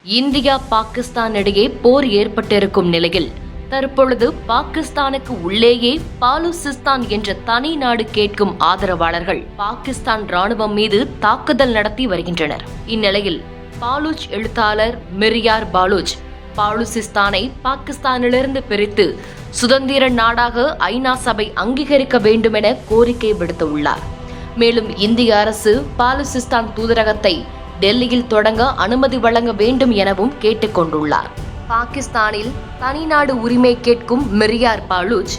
India Pakistan இடையே போர் ஏற்பட்டிருக்கும் நிலையில் தற்பொழுது பாகிஸ்தானுக்கு உள்ளேயே பாலுசிஸ்தான் என்ற தனி நாடு கேட்கும் ஆதரவாளர்கள் பாகிஸ்தான் ராணுவம் மீது தாக்குதல் நடத்தி வருகின்றனர். இந்நிலையில் பாலூச் எழுத்தாளர் மிர்யார் பாலூச் பாலுசிஸ்தானை பாகிஸ்தானிலிருந்து பிரித்து சுதந்திர நாடாக ஐநா சபை அங்கீகரிக்க வேண்டுமென கோரிக்கை விடுத்துள்ளார். மேலும் இந்திய அரசு பாலுசிஸ்தான் தூதரகத்தை டெல்லியில் தொடங்க அனுமதி வழங்க வேண்டும் எனவும் கேட்டுக்கொண்டுள்ளார். பாகிஸ்தானில் தனிநாடு உரிமை கேட்கும் மிர்யார் பாலூச்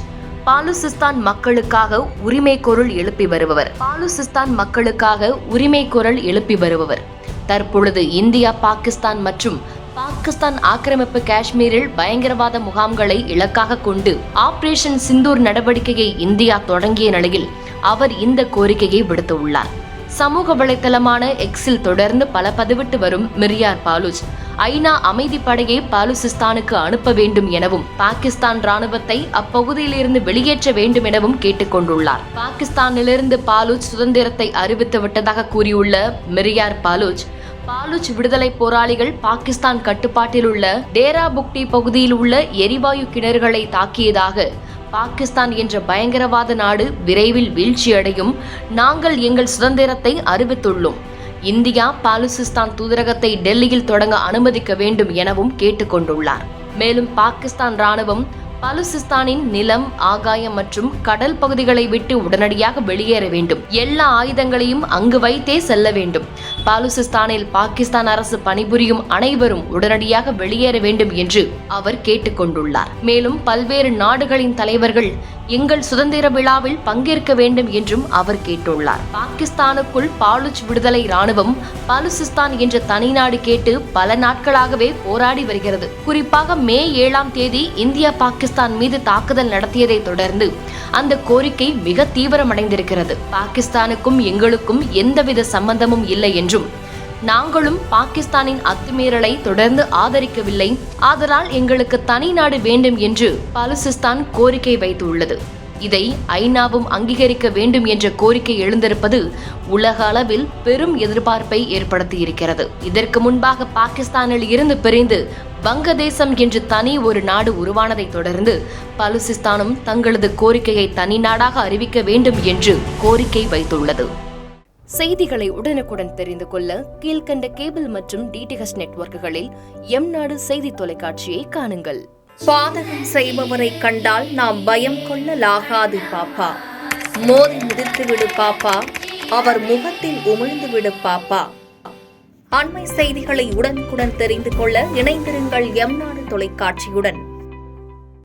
பாலுசிஸ்தான் மக்களுக்காக உரிமை குரல் எழுப்பி வருபவர். தற்பொழுது இந்தியா பாகிஸ்தான் மற்றும் பாகிஸ்தான் ஆக்கிரமிப்பு காஷ்மீரில் பயங்கரவாத முகாம்களை இலக்காக கொண்டு ஆபரேஷன் சிந்தூர் நடவடிக்கையை இந்தியா தொடங்கிய நிலையில் அவர் இந்த கோரிக்கையை விடுத்துள்ளார். சமூக வலைதளமான எக்ஸில் தொடர்ந்து பல பதிவிட்டு வரும் மிர்யார் பாலூச் ஐநா அமைதி படையை பாலுசிஸ்தானுக்கு அனுப்ப வேண்டும் எனவும் பாகிஸ்தான் ராணுவத்தை அப்பகுதியிலிருந்து வெளியேற்ற வேண்டும் எனவும் கேட்டுக்கொண்டுள்ளார். பாகிஸ்தானிலிருந்து பாலூச் சுதந்திரத்தை அறிவித்து விட்டதாக கூறியுள்ள மிர்யார் பாலூச் விடுதலை போராளிகள் பாகிஸ்தான் கட்டுப்பாட்டில் உள்ள டேரா புக்டி பகுதியில் உள்ள எரிவாயு கிணறுகளை தாக்கியதாக பாகிஸ்தான் என்ற பயங்கரவாத நாடு விரைவில் வீழ்ச்சியடையும், நாங்கள் எங்கள் சுதந்திரத்தை அறிவித்துள்ளோம், இந்தியா பாலுசிஸ்தான் தூதரகத்தை டெல்லியில் தொடங்க அனுமதிக்க வேண்டும் எனவும் கேட்டுக்கொண்டுள்ளார். மேலும் பாகிஸ்தான் ராணுவம் பாலுசிஸ்தானின் நிலம், ஆகாயம் மற்றும் கடல் பகுதிகளை விட்டு உடனடியாக வெளியேற வேண்டும், எல்லா ஆயுதங்களையும் அங்கு வைத்தே செல்ல வேண்டும், பாலுசிஸ்தானில் பாகிஸ்தான் அரசு பணிபுரியும் அனைவரும் உடனடியாக வெளியேற வேண்டும் என்று அவர் கேட்டுக்கொண்டுள்ளார். மேலும் பல்வேறு நாடுகளின் தலைவர்கள் எங்கள் சுதந்திர விழாவில் பங்கேற்க வேண்டும் என்றும் அவர் கேட்டுள்ளார். பாகிஸ்தானுக்குள் பாலூச் விடுதலை ராணுவம் பாலுசிஸ்தான் என்ற தனிநாடு கேட்டு பல நாட்களாகவே போராடி வருகிறது. குறிப்பாக மே 7ஆம் தேதி இந்தியா பாகிஸ்தான் மீது தாக்குதல் நடத்தியதை தொடர்ந்து அந்த கோரிக்கை மிக தீவிரமடைந்திருக்கிறது. பாகிஸ்தானுக்கும் எங்களுக்கும் எந்தவித சம்பந்தமும் இல்லை என்றும் நாங்களும் பாகிஸ்தானின் அத்துமீறலை தொடர்ந்து ஆதரிக்கவில்லை, ஆதலால் எங்களுக்கு தனி நாடு வேண்டும் என்று பாலுசிஸ்தான் கோரிக்கை வைத்துள்ளது. இதை ஐநாவும் அங்கீகரிக்க வேண்டும் என்ற கோரிக்கை எழுந்திருப்பது உலக அளவில் பெரும் எதிர்பார்ப்பை ஏற்படுத்தியிருக்கிறது. இதற்கு முன்பாக பாகிஸ்தானில் இருந்து பிரிந்து வங்கதேசம் என்று தனி ஒரு நாடு உருவானதை தொடர்ந்து பாலுசிஸ்தானும் தங்களது கோரிக்கையை தனி நாடாக அறிவிக்க வேண்டும் என்று கோரிக்கை வைத்துள்ளது. செய்திகளை உடனுக்குடன் தெரிந்து கொள்ள கீழ்கண்ட கேபிள் மற்றும் டிடிஹெச் நெட்வொர்க்குகளில் எம்நாடு செய்தி தொலைக்காட்சியை காணுங்கள். பாதகம் செய்பவரை கண்டால் நாம் பயம் கொள்ளலாகாது பாப்பா, மோதி மிதித்துவிடு பாப்பா, அவர் முகத்தில் உமிழ்ந்துவிடு பாப்பா. அண்மை செய்திகளை உடனுக்குடன் தெரிந்து கொள்ள இணைந்திருங்கள் எம்நாடு தொலைக்காட்சியுடன்.